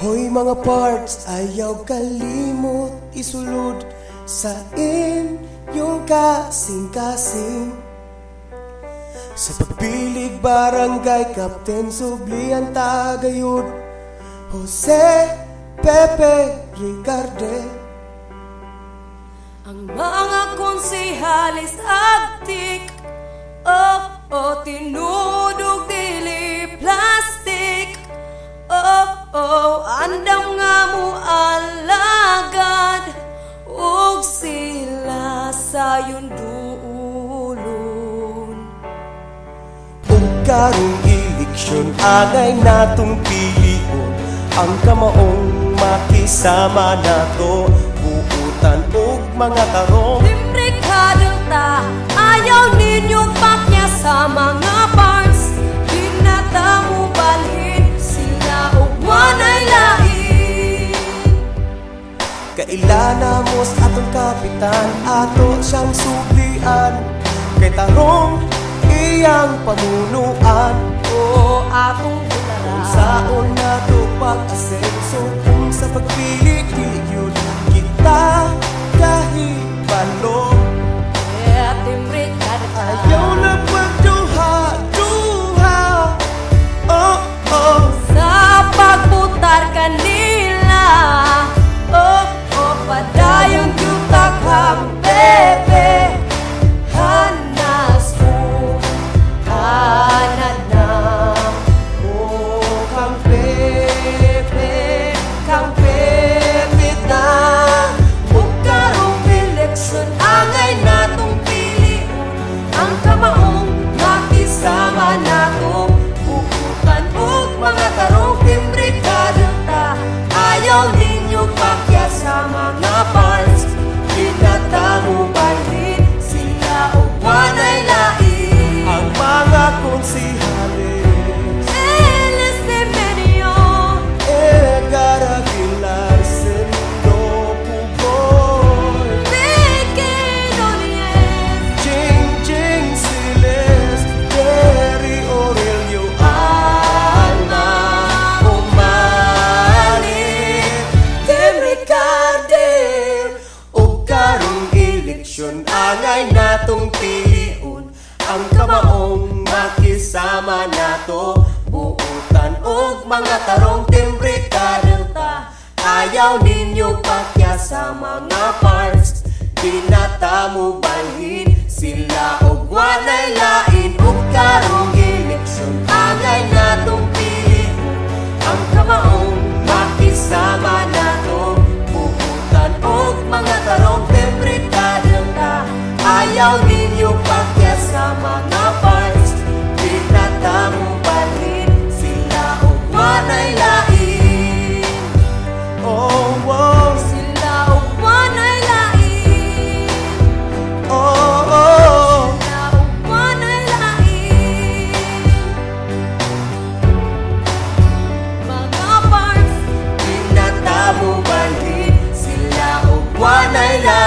Hoy mga parts, ayaw kalimot isulod sa inyong kasing-kasing. Sa pagpilig barangay Captain Sublian Tagayud, Jose Pepe Ricarde. Ang mga konsehalis agtik, tinudog dili plastic. Andam nga mo alagad, ug sila sayon duulon. Ug karong eleksyon agay natong pilion, ang kamaong makisama nato, buutan ug mga karong. Libre kadalta, ayaw ninyo pakya sa mga parts. Di na tamo balhin, sila ug wanay lain. Kailanamos atong kapitan, ato siyang sublian. Kay tarong iyang pamunuan, Atong butara. saon nato pag-asenso, kung sa pagpili-pili yun kita kahibalo. Timbre kadalta, Ayaw na pagduha-duha, sa pagbutar kanila. Padayon yutak ang bebe. Hanas mo, hanad na. kang Pepe, kang Pepe ta. Ug karong eleksyon angay natong piliun, ang kamaong makisama nato, bukutan ug mga tarong timbre kadalta. Ayaw ninyo pakya sa mga parts, di na tamo balhin, sila ug wanay lain. Ang mga konsehalis Eles de Menio, Edgar Aguilar, Sendo Pugoy, Vicky Nunez, Jing Celeste, Terry Aurelio, Alma Umalit, Timbre Cardel. o karong eleksyon angay natong piliun, ang kamaong makisama nato, buutan ug mga tarong timbre kadalta. Ayaw ninyo pakya sa mga parts, di na tamo balhin, sila ug wanay lain. Ug karong eleksyon angay natong piliun, ang kamaong makisama nato, buutan ug mga tarong timbre kadalta. Ayaw ninyo pakya sa mga parts, di na tamo balhin, sila ug wanay lain. Sila ug wanay lain. Sila ug wanay lain. Mga parts, Di na tamo balhin, sila ug wanay lain.